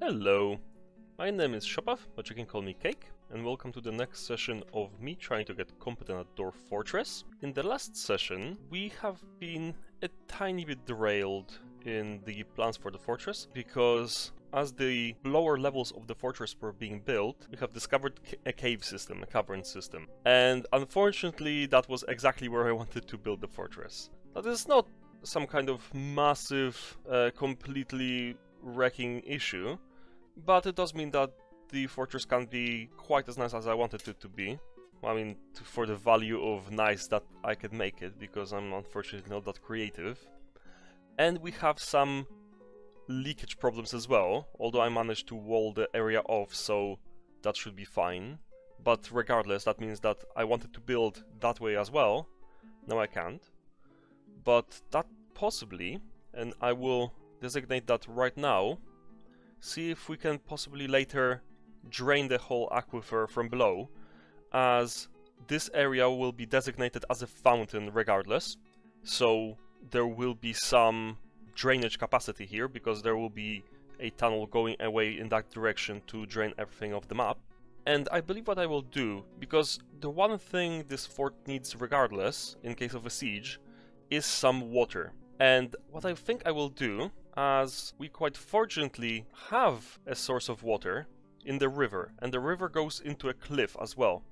Hello, my name is Shopav, but you can call me Cake, and welcome to the next session of me trying to get competent at Dwarf Fortress. In the last session, we have been a tiny bit derailed in the plans for the fortress, because as the lower levels of the fortress were being built, we have discovered a cave system, a cavern system. And unfortunately, that was exactly where I wanted to build the fortress. That is not some kind of massive, completely wrecking issue, but it does mean that the fortress can't be quite as nice as I wanted it to be. I mean, for the value of nice that I could make it, because I'm unfortunately not that creative. And we have some leakage problems as well, although I managed to wall the area off, so that should be fine. But regardless, that means that I wanted to build that way as well. Now I can't. But that possibly, and I will designate that right now, see if we can possibly later drain the whole aquifer from below, as this area will be designated as a fountain regardless, so there will be some drainage capacity here, because there will be a tunnel going away in that direction to drain everything off the map. And I believe what I will do, because the one thing this fort needs regardless, in case of a siege, is some water. And what I think I will do, as we quite fortunately have a source of water in the river, and the river goes into a cliff as well,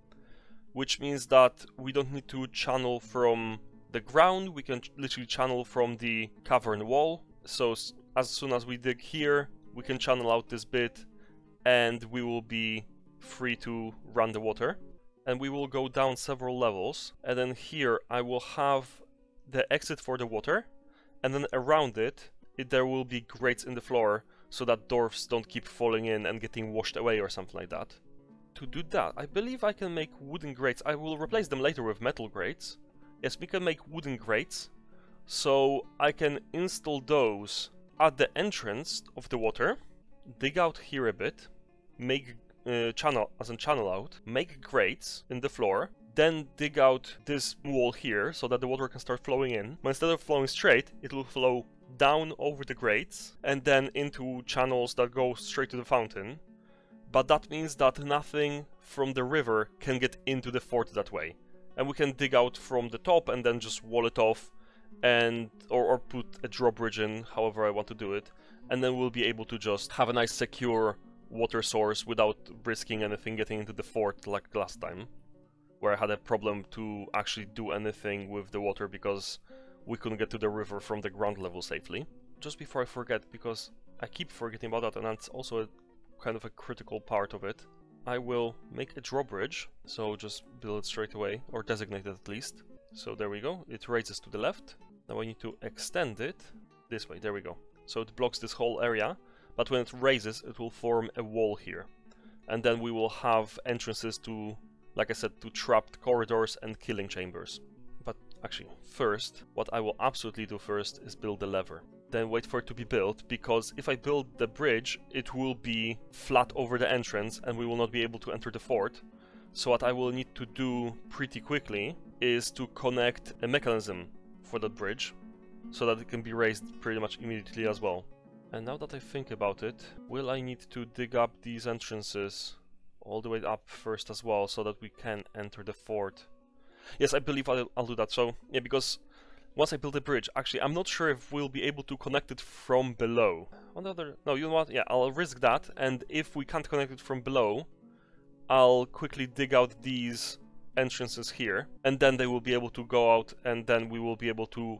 which means that we don't need to channel from the ground, we can literally channel from the cavern wall. So as soon as we dig here, we can channel out this bit, and we will be free to run the water. And we will go down several levels, and then here I will have the exit for the water, and then around it, there will be grates in the floor, so that dwarfs don't keep falling in and getting washed away or something like that. To do that, I believe I can make wooden grates. I will replace them later with metal grates. Yes, we can make wooden grates, so I can install those at the entrance of the water, dig out here a bit, make channel out, make grates in the floor, then dig out this wall here so that the water can start flowing in. But instead of flowing straight, it will flow down over the grates and then into channels that go straight to the fountain. But that means that nothing from the river can get into the fort that way. And we can dig out from the top and then just wall it off, and or put a drawbridge in, however I want to do it. And then we'll be able to just have a nice secure water source without risking anything getting into the fort like last time, where I had a problem to actually do anything with the water because we couldn't get to the river from the ground level safely. Just before I forget, because I keep forgetting about that, and that's also a kind of a critical part of it, I will make a drawbridge, so just build it straight away, or designate it at least. So there we go, it raises to the left. Now I need to extend it this way, there we go. So it blocks this whole area, but when it raises, it will form a wall here. And then we will have entrances to, like I said, to trapped corridors and killing chambers. But actually, first, what I will absolutely do first is build the lever. Then wait for it to be built, because if I build the bridge, it will be flat over the entrance and we will not be able to enter the fort. So what I will need to do pretty quickly is to connect a mechanism for that bridge, so that it can be raised pretty much immediately as well. And now that I think about it, will I need to dig up these entrances all the way up first as well, so that we can enter the fort? Yes, I believe I'll do that. So, yeah, because once I build a bridge, actually, I'm not sure if we'll be able to connect it from below. On the other... No, you know what? Yeah, I'll risk that, and if we can't connect it from below, I'll quickly dig out these entrances here, and then they will be able to go out, and then we will be able to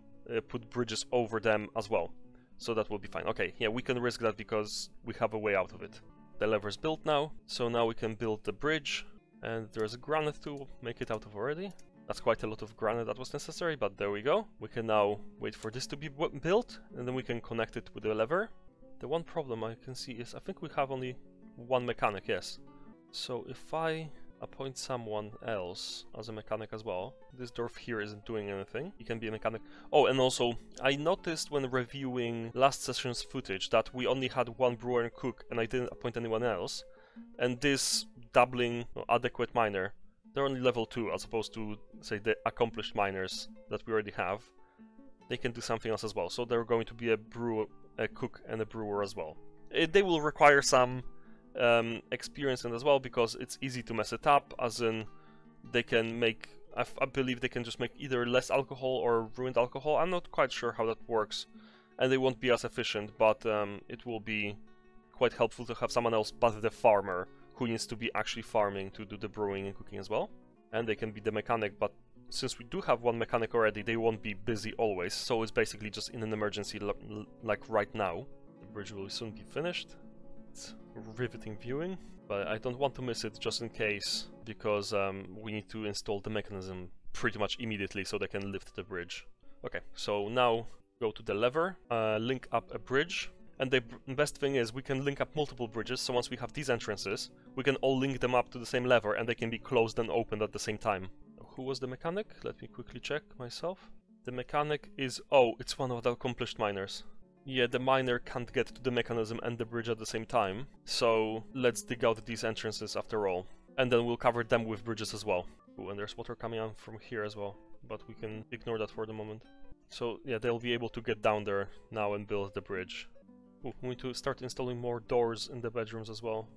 put bridges over them as well. So that will be fine. Okay, yeah, we can risk that because we have a way out of it. The lever is built now, so now we can build the bridge, and there's a granite to make it out of already. That's quite a lot of granite that was necessary, but there we go. We can now wait for this to be built, and then we can connect it with the lever. The one problem I can see is I think we have only one mechanic, yes. So if I appoint someone else as a mechanic as well, this dwarf here isn't doing anything, he can be a mechanic. Oh, and also, I noticed when reviewing last session's footage that we only had one brewer and cook, and I didn't appoint anyone else. And this dabbling adequate miner, they're only level 2 as opposed to, say, the accomplished miners that we already have. They can do something else as well, so they're going to be a cook and a brewer as well. They will require some experience in as well, because it's easy to mess it up, as in they can make, I believe they can just make either less alcohol or ruined alcohol. I'm not quite sure how that works, and they won't be as efficient, but it will be quite helpful to have someone else but the farmer, who needs to be actually farming to do the brewing and cooking as well. And they can be the mechanic, but since we do have one mechanic already, they won't be busy always, so it's basically just in an emergency like right now. The bridge will soon be finished. It's riveting viewing, but I don't want to miss it just in case, because we need to install the mechanism pretty much immediately so they can lift the bridge. Okay, so now go to the lever, link up a bridge, and the best thing is we can link up multiple bridges, so once we have these entrances, we can all link them up to the same lever and they can be closed and opened at the same time. Who was the mechanic? Let me quickly check myself. The mechanic is... oh, it's one of the accomplished miners. Yeah, the miner can't get to the mechanism and the bridge at the same time, so let's dig out these entrances after all. And then we'll cover them with bridges as well. Ooh, and there's water coming out from here as well, but we can ignore that for the moment. So yeah, they'll be able to get down there now and build the bridge. Ooh, we need to start installing more doors in the bedrooms as well,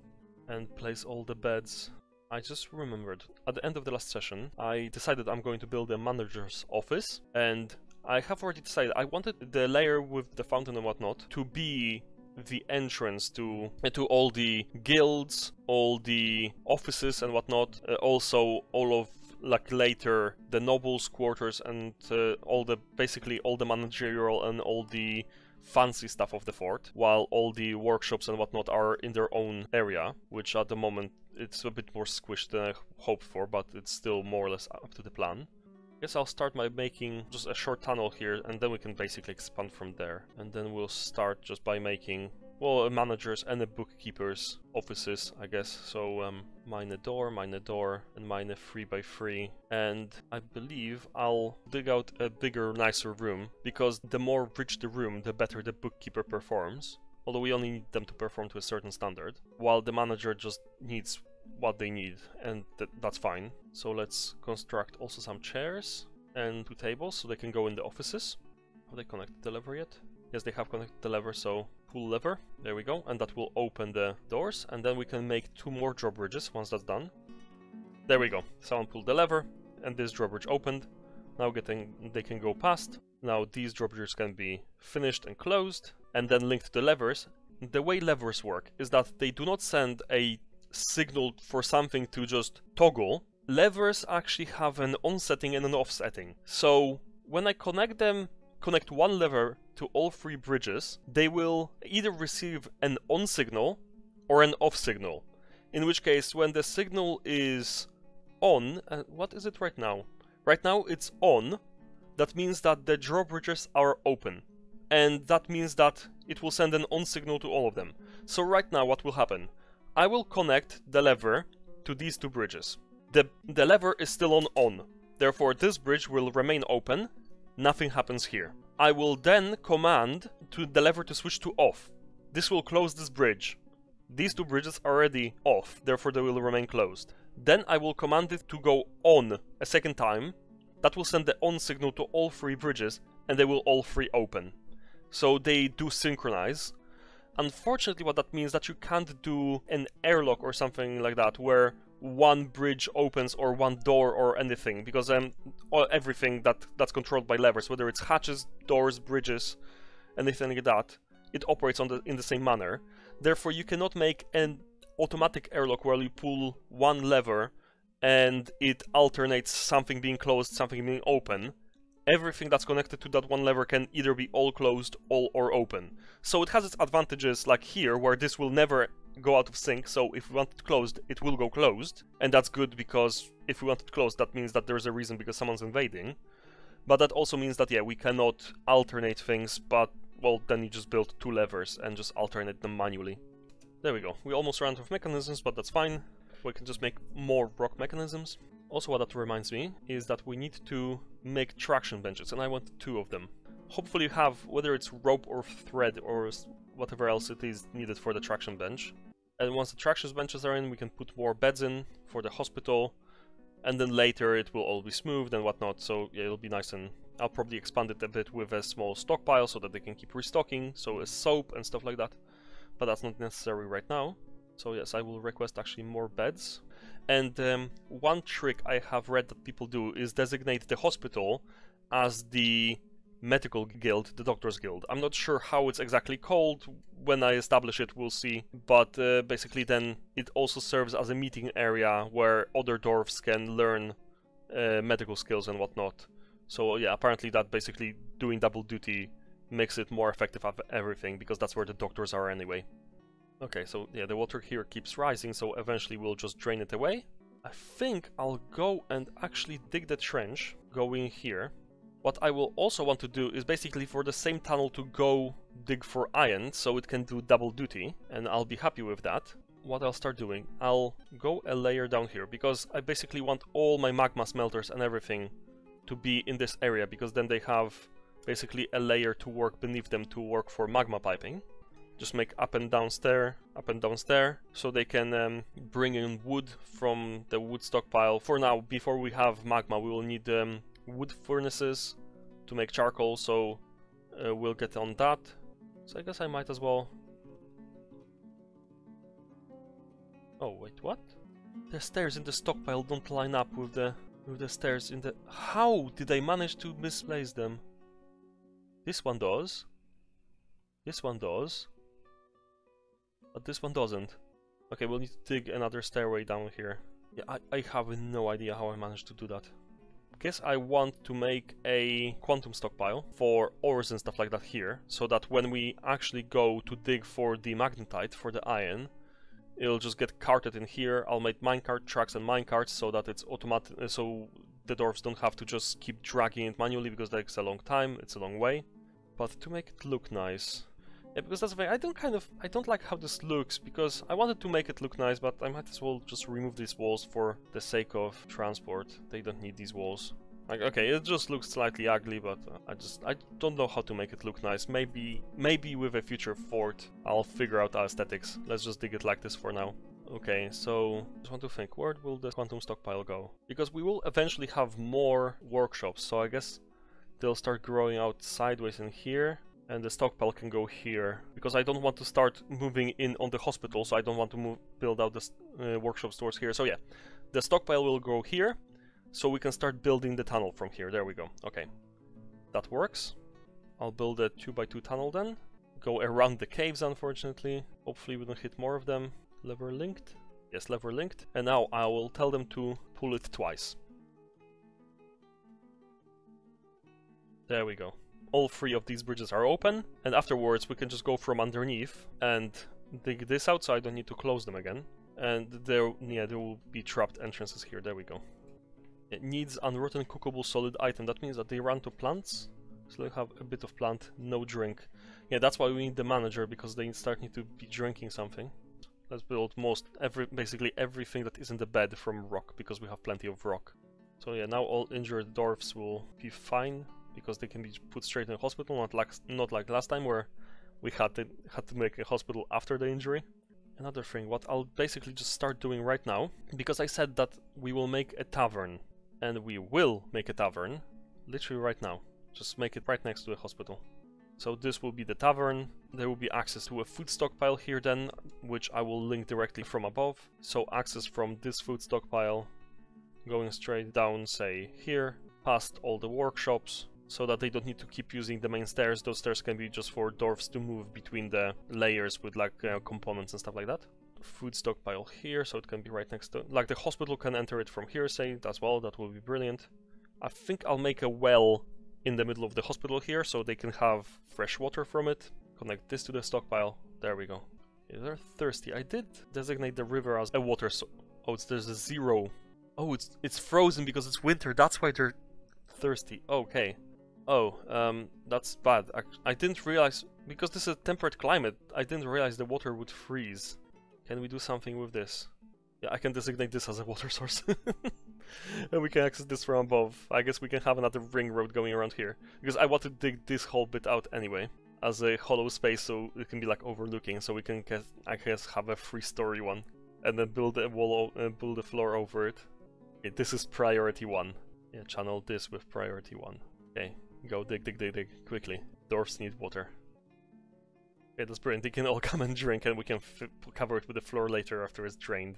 and place all the beds. I just remembered, at the end of the last session, I decided I'm going to build a manager's office, and I have already decided I wanted the layer with the fountain and whatnot to be the entrance to all the guilds, all the offices and whatnot, also all of, like, later the nobles' quarters and basically all the managerial and all the fancy stuff of the fort, while all the workshops and whatnot are in their own area, which at the moment it's a bit more squished than I hoped for, but it's still more or less up to the plan. I guess I'll start by making just a short tunnel here, and then we can basically expand from there. And then we'll start just by making, well, a manager's and a bookkeeper's offices, I guess. So mine a door, and mine a 3x3. And I believe I'll dig out a bigger, nicer room, because the more rich the room, the better the bookkeeper performs. Although we only need them to perform to a certain standard, while the manager just needs what they need, and that's fine. So let's construct also some chairs and 2 tables so they can go in the offices. Have they connected the lever yet? Yes, they have connected the lever, so pull lever, there we go, and that will open the doors, and then we can make 2 more drawbridges once that's done. There we go, someone pulled the lever, and this drawbridge opened. Now they can go past. Now these drawbridges can be finished and closed, and then linked to the levers. The way levers work is that they do not send a signal for something to just toggle. Levers actually have an on setting and an off setting. So when I connect one lever to all 3 bridges, they will either receive an on signal or an off signal. In which case, when the signal is on, what is it right now? Right now it's on. That means that the drawbridges are open. And that means that it will send an on signal to all of them. So right now what will happen? I will connect the lever to these 2 bridges. The lever is still on. Therefore this bridge will remain open. Nothing happens here. I will then command the lever to switch to off. This will close this bridge. These 2 bridges are already off, therefore they will remain closed. Then I will command it to go on a second time. That will send the on signal to all 3 bridges, and they will all 3 open. So they do synchronize. Unfortunately, what that means is that you can't do an airlock or something like that, where one bridge opens or one door or anything, because everything that's controlled by levers, whether it's hatches, doors, bridges, anything like that, it operates in the same manner. Therefore, you cannot make an automatic airlock where you pull one lever and it alternates something being closed, something being open. Everything that's connected to that one lever can either be all closed or open. So it has its advantages, like here, where this will never go out of sync, so if we want it closed, it will go closed. And that's good, because if we want it closed, that means that there's a reason, because someone's invading. But that also means that, yeah, we cannot alternate things, but, well, then you just build 2 levers and just alternate them manually. There we go. We almost ran out of mechanisms, but that's fine. We can just make more rock mechanisms. Also, what that reminds me is that we need to make traction benches, and I want 2 of them. Hopefully you have, whether it's rope or thread or whatever else it is needed for the traction bench. And once the traction benches are in, we can put more beds in for the hospital, and then later it will all be smoothed and whatnot, so yeah, it'll be nice. And I'll probably expand it a bit with a small stockpile so that they can keep restocking, so a soap and stuff like that. but that's not necessary right now. So yes, I will request actually more beds. And one trick I have read that people do is designate the hospital as the medical guild, the doctor's guild. I'm not sure how it's exactly called. When I establish it, we'll see. But basically then it also serves as a meeting area where other dwarves can learn medical skills and whatnot. So yeah, apparently that basically doing double duty makes it more effective at everything, because that's where the doctors are anyway. Okay, so yeah, the water here keeps rising, so eventually we'll just drain it away. I think I'll go and actually dig the trench going here. What I will also want to do is basically for the same tunnel to go dig for iron, so it can do double duty, and I'll be happy with that. What I'll start doing, I'll go a layer down here, because I basically want all my magma smelters and everything to be in this area, because then they have basically a layer to work beneath them to work for magma piping. Just make up and down stair, so they can bring in wood from the wood stockpile. For now, before we have magma, we will need wood furnaces to make charcoal, so we'll get on that. So I guess I might as well... Oh, wait, what? The stairs in the stockpile don't line up with the stairs in the... How did I manage to misplace them? This one does. This one does. But this one doesn't. Okay, we'll need to dig another stairway down here. Yeah, I have no idea how I managed to do that. Guess I want to make a quantum stockpile for ores and stuff like that here, so that when we actually go to dig for the magnetite, for the iron, it'll just get carted in here. I'll make minecart tracks and minecarts so that it's automatic, so the dwarves don't have to just keep dragging it manually, because that takes a long time, it's a long way. But to make it look nice... Yeah, because that's the thing, I don't like how this looks, because I wanted to make it look nice, but I might as well just remove these walls for the sake of transport. They don't need these walls. Like, okay, it just looks slightly ugly, but I don't know how to make it look nice. Maybe with a future fort, I'll figure out our aesthetics. Let's just dig it like this for now. Okay, so just want to think, where will the quantum stockpile go? Because we will eventually have more workshops, so I guess they'll start growing out sideways in here. And the stockpile can go here, because I don't want to start moving in on the hospital, so I don't want to build out the workshop stores here. So yeah, the stockpile will go here, so we can start building the tunnel from here. There we go. Okay, that works. I'll build a 2x2 tunnel then. Go around the caves, unfortunately. Hopefully we don't hit more of them. Lever linked. Yes, lever linked. And now I will tell them to pull it twice. There we go. All three of these bridges are open, and afterwards we can just go from underneath and dig this out, so I don't need to close them again. And there will be trapped entrances here. There we go. It needs unrotten cookable solid item. That means that they run to plants, so they have a bit of plant, no drink. Yeah, that's why we need the manager, because they start need to be drinking something. Let's build basically everything that isn't the bed from rock, because we have plenty of rock. So yeah, now all injured dwarfs will be fine, because they can be put straight in a hospital, not like last time where we had to make a hospital after the injury. Another thing, what I'll basically just start doing right now, because I said that we will make a tavern, and we will make a tavern, literally right now. Just make it right next to the hospital. So this will be the tavern. There will be access to a food stockpile here then, which I will link directly from above. So access from this food stockpile, going straight down, say here, past all the workshops, so that they don't need to keep using the main stairs. Those stairs can be just for dwarves to move between the layers with like components and stuff like that. Food stockpile here, so it can be right next to... Like the hospital can enter it from here, say, as well. That will be brilliant. I think I'll make a well in the middle of the hospital here, so they can have fresh water from it. Connect this to the stockpile. There we go. Yeah, they're thirsty. I did designate the river as a water so... Oh, there's a 0. Oh, it's frozen because it's winter. That's why they're thirsty. Okay. Oh, that's bad. I didn't realize, because this is a temperate climate, I didn't realize the water would freeze. Can we do something with this? Yeah, I can designate this as a water source. And we can access this from above. I guess we can have another ring road going around here, because I want to dig this whole bit out anyway, as a hollow space, so it can be like overlooking, so we can, I guess, have a 3-story one, and then build a wall, build a floor over it. Okay, this is priority 1. Yeah, channel this with priority 1. Okay. Go dig, quickly. Dwarfs need water. Yeah, that's brilliant. They can all come and drink, and we can cover it with the floor later after it's drained.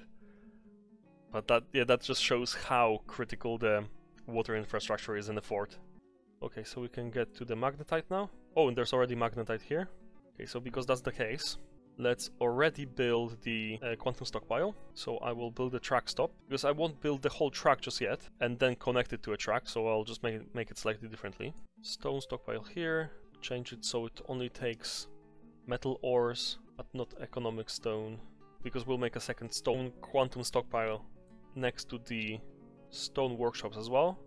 But that just shows how critical the water infrastructure is in the fort. Okay, so we can get to the magnetite now. Oh, and there's already magnetite here. Okay, so because that's the case, let's already build the quantum stockpile. So I will build a track stop, because I won't build the whole track just yet, and then connect it to a track, so I'll just make it slightly differently. Stone stockpile here, change it so it only takes metal ores, but not economic stone, because we'll make a second stone quantum stockpile next to the stone workshops as well.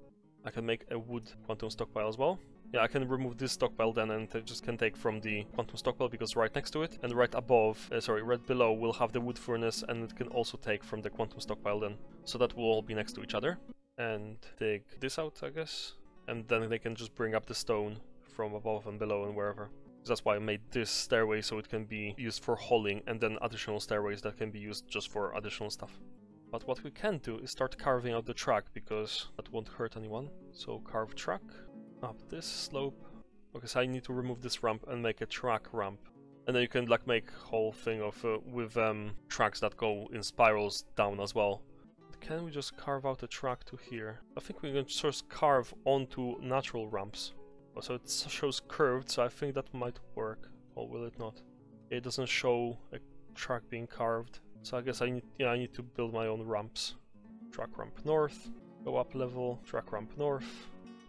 I can make a wood quantum stockpile as well. Yeah, I can remove this stockpile then and just can take from the quantum stockpile because right next to it, and right above, right below, we'll have the wood furnace, and it can also take from the quantum stockpile then. So that will all be next to each other. And dig this out, I guess. And then they can just bring up the stone from above and below and wherever. That's why I made this stairway so it can be used for hauling, and then additional stairways that can be used just for additional stuff. But what we can do is start carving out the track, because that won't hurt anyone. So carve track, up this slope. Okay, so I need to remove this ramp and make a track ramp. And then you can like make whole thing of with tracks that go in spirals down as well. Can we just carve out a track to here? I think we can just carve onto natural ramps. So it shows curved, so I think that might work. Or will it not? It doesn't show a track being carved. So I guess I need to build my own ramps. Track ramp north, go up level, track ramp north,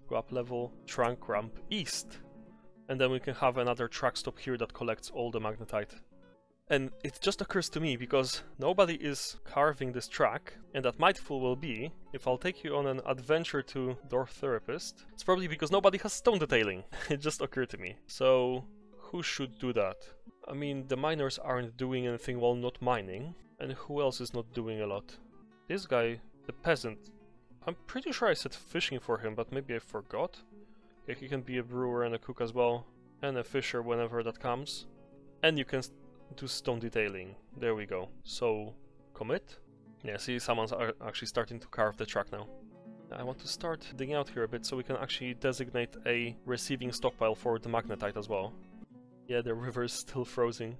go up level, track ramp east. And then we can have another track stop here that collects all the magnetite. And it just occurs to me, because nobody is carving this track, and that might full well be, if I'll take you on an adventure to Dwarf Therapist, it's probably because nobody has stone detailing. It just occurred to me. So who should do that? I mean, the miners aren't doing anything while not mining, and who else is not doing a lot? This guy, the peasant, I'm pretty sure I said fishing for him, but maybe I forgot. Yeah, he can be a brewer and a cook as well, and a fisher whenever that comes. And you can do stone detailing. There we go. So, commit. Yeah, see, someone's actually starting to carve the track now. I want to start digging out here a bit so we can actually designate a receiving stockpile for the magnetite as well. Yeah, the river is still frozen.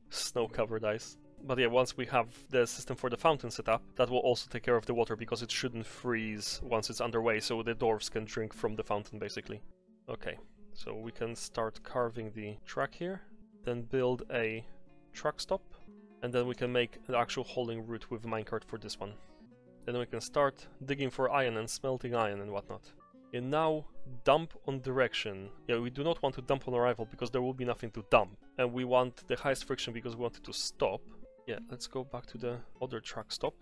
Snow-covered ice. But yeah, once we have the system for the fountain set up, that will also take care of the water, because it shouldn't freeze once it's underway, so the dwarves can drink from the fountain, basically. Okay, so we can start carving the track here, then build a truck stop, and then we can make an actual hauling route with minecart for this one. Then we can start digging for iron and smelting iron and whatnot. And now, dump on direction. Yeah, we do not want to dump on arrival because there will be nothing to dump. And we want the highest friction because we want it to stop. Yeah, let's go back to the other truck stop.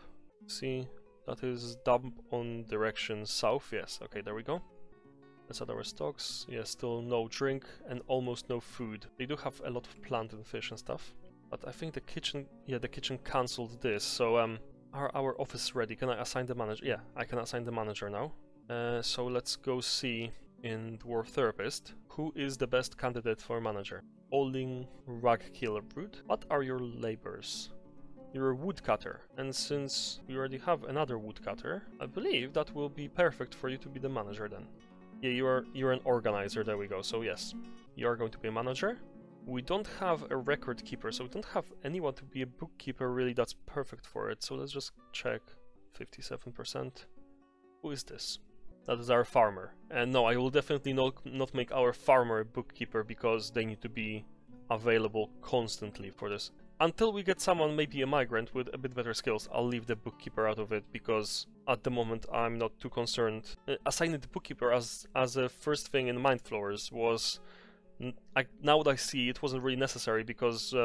See, that is dump on direction south. Yes, okay, there we go. Let's add our stocks. Yeah, still no drink and almost no food. They do have a lot of plant and fish and stuff. But I think the kitchen, yeah, the kitchen cancelled this. So, are our office ready? Can I assign the manager? Yeah, I can assign the manager now. So let's go see in Dwarf Therapist who is the best candidate for manager. Oling Ragkillerbrud. What are your labors? You're a woodcutter, and since we already have another woodcutter, I believe that will be perfect for you to be the manager then. Yeah, you're an organizer, there we go, so yes, you are going to be a manager. We don't have a record keeper, so we don't have anyone to be a bookkeeper really that's perfect for it, so let's just check. 57%. Who is this? That is our farmer. And no, I will definitely not make our farmer a bookkeeper because they need to be available constantly for this. Until we get someone, maybe a migrant with a bit better skills, I'll leave the bookkeeper out of it because at the moment I'm not too concerned. Assigning the bookkeeper as a first thing in Mind Floors was... now that I see, it wasn't really necessary because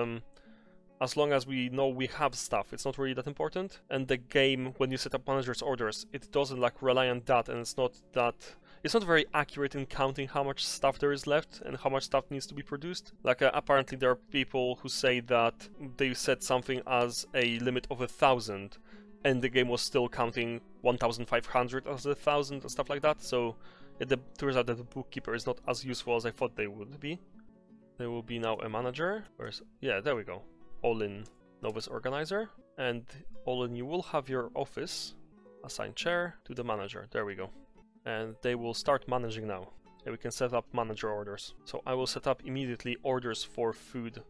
as long as we know we have stuff, it's not really that important. And the game, when you set up manager's orders, it doesn't like rely on that, and it's not very accurate in counting how much stuff there is left and how much stuff needs to be produced. Like apparently there are people who say that they set something as a limit of 1,000 and the game was still counting 1,500 as 1,000 and stuff like that. So it turns out that the bookkeeper is not as useful as I thought they would be. There will be now a manager. Yeah, there we go. Olin, novice organizer, and Olin, you will have your office assign chair to the manager. There we go. And they will start managing now. And we can set up manager orders. So I will set up immediately orders for food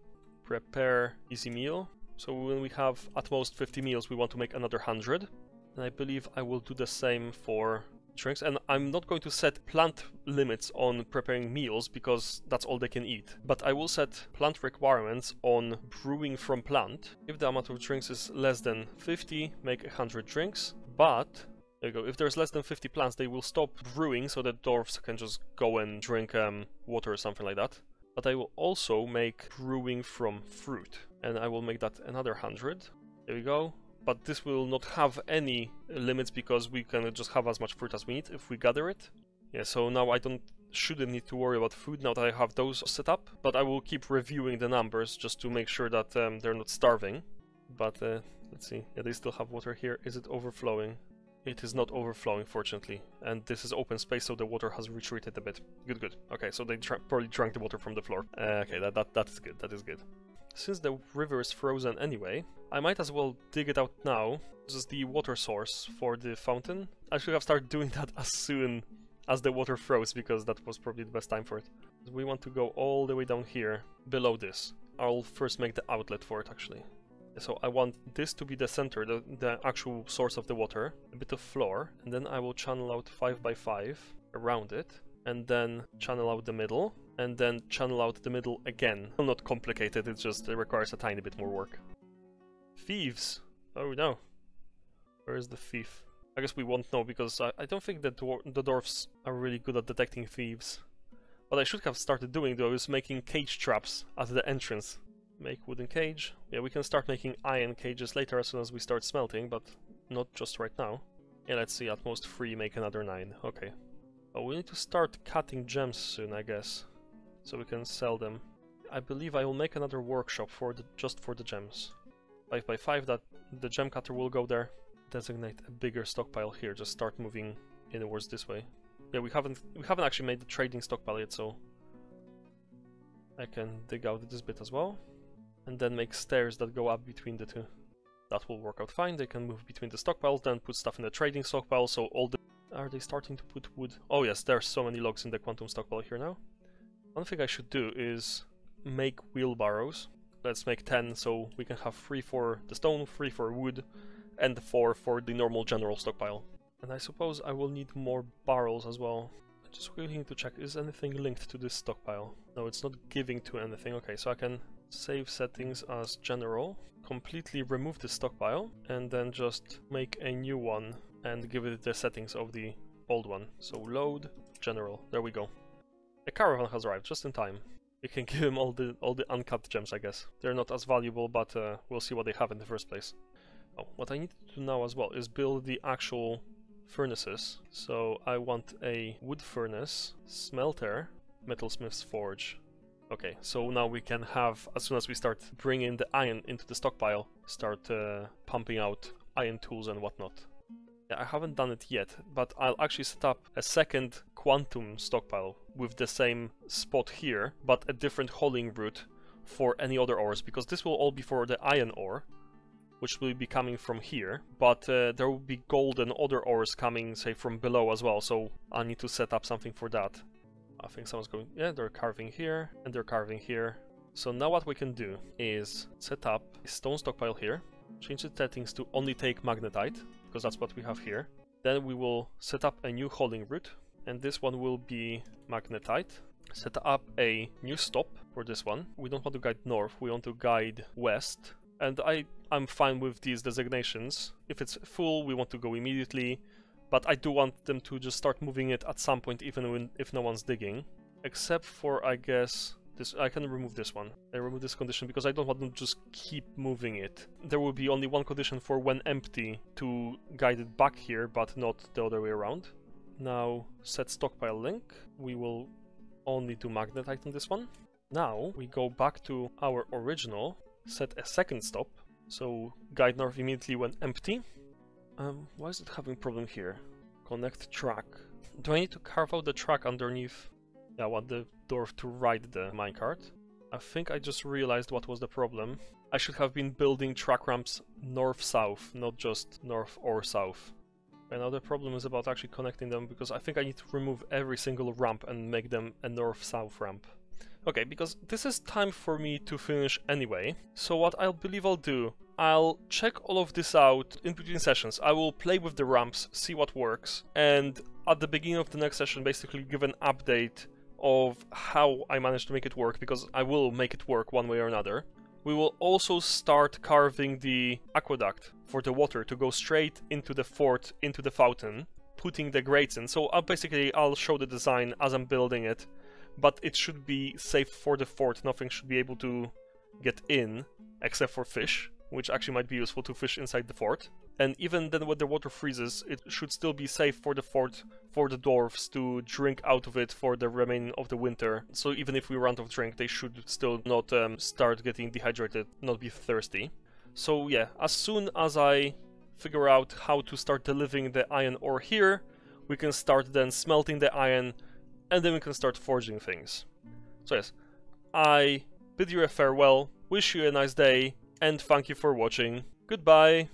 prepare easy meal. So when we have at most 50 meals, we want to make another 100. And I believe I will do the same for drinks. And I'm not going to set plant limits on preparing meals because that's all they can eat. But I will set plant requirements on brewing from plant. If the amount of drinks is less than 50, make 100 drinks. But, there you go, if there's less than 50 plants, they will stop brewing so that dwarves can just go and drink water or something like that. But I will also make brewing from fruit. And I will make that another 100. There we go. But this will not have any limits because we can just have as much fruit as we need if we gather it. Yeah, so now I shouldn't need to worry about food now that I have those set up. But I will keep reviewing the numbers just to make sure that they're not starving. But let's see. Yeah, they still have water here. Is it overflowing? It is not overflowing, fortunately. And this is open space, so the water has retreated a bit. Good, good. Okay, so they probably drank the water from the floor. Okay, that is good. That is good. Since the river is frozen anyway, I might as well dig it out now. This is the water source for the fountain. I should have started doing that as soon as the water froze, because that was probably the best time for it. We want to go all the way down here, below this. I'll first make the outlet for it, actually. So I want this to be the center, the actual source of the water, a bit of floor, and then I will channel out 5 by 5 around it, and then channel out the middle, and then channel out the middle again. Not complicated, it requires a tiny bit more work. Thieves! Oh no. Where is the thief? I guess we won't know because I don't think that the dwarfs are really good at detecting thieves. What I should have started doing though is making cage traps at the entrance. Make wooden cage. Yeah, we can start making iron cages later as soon as we start smelting, but not just right now. Yeah, let's see, at most 3, make another 9. Okay. Oh, we need to start cutting gems soon, I guess. So we can sell them. I believe I will make another workshop just for the gems. 5 by 5, that the gem cutter will go there. Designate a bigger stockpile here, just start moving inwards this way. Yeah, we haven't actually made the trading stockpile yet, so I can dig out this bit as well. And then make stairs that go up between the two. That will work out fine. They can move between the stockpiles, then put stuff in the trading stockpile, so all the... Are they starting to put wood? Oh yes, there's so many logs in the quantum stockpile here now. One thing I should do is make wheelbarrows. Let's make 10, so we can have 3 for the stone, 3 for wood, and 4 for the normal general stockpile. And I suppose I will need more barrels as well. I just really need to check, is anything linked to this stockpile? No, it's not giving to anything. Okay, so I can save settings as general, completely remove the stockpile, and then just make a new one and give it the settings of the old one. So load, general, there we go. A caravan has arrived, just in time. We can give him all the uncut gems, I guess. They're not as valuable, but we'll see what they have in the first place. Oh, what I need to do now as well is build the actual furnaces. So I want a wood furnace, smelter, metalsmith's forge. Okay, so now we can have, as soon as we start bringing the iron into the stockpile, start pumping out iron tools and whatnot. Yeah, I haven't done it yet, but I'll actually set up a second quantum stockpile with the same spot here, but a different hauling route for any other ores, because this will all be for the iron ore, which will be coming from here, but there will be gold and other ores coming, say, from below as well, so I need to set up something for that. I think someone's going... Yeah, they're carving here, and they're carving here. So now what we can do is set up a stone stockpile here, change the settings to only take magnetite, because that's what we have here. Then we will set up a new hauling route, and this one will be magnetite. Set up a new stop for this one. We don't want to guide north, we want to guide west. And I'm fine with these designations. If it's full, we want to go immediately. But I do want them to just start moving it at some point, even if no one's digging. Except for, I guess, this. I can remove this one. I remove this condition because I don't want them to just keep moving it. There will be only one condition for when empty to guide it back here, but not the other way around. Now, set stockpile link. We will only do magnetite on this one. Now, we go back to our original, set a second stop. So, guide north immediately when empty. Why is it having problem here? Connect track. Do I need to carve out the track underneath? Yeah, I want the dwarf to ride the minecart. I think I just realized what was the problem. I should have been building track ramps north-south, not just north or south. And now the problem is about actually connecting them, because I think I need to remove every single ramp and make them a north-south ramp. Okay, because this is time for me to finish anyway. So what I believe I'll do, I'll check all of this out in between sessions. I will play with the ramps, see what works, and at the beginning of the next session basically give an update of how I managed to make it work, because I will make it work one way or another. We will also start carving the aqueduct for the water to go straight into the fort, into the fountain, putting the grates in. So I'll show the design as I'm building it, but it should be safe for the fort. Nothing should be able to get in except for fish, which actually might be useful to fish inside the fort. And even then when the water freezes, it should still be safe for the fort, for the dwarves to drink out of it for the remaining of the winter. So even if we run out of drink, they should still not start getting dehydrated, not be thirsty. So yeah, as soon as I figure out how to start delivering the iron ore here, we can start then smelting the iron, and then we can start forging things. So yes, I bid you a farewell, wish you a nice day, and thank you for watching. Goodbye!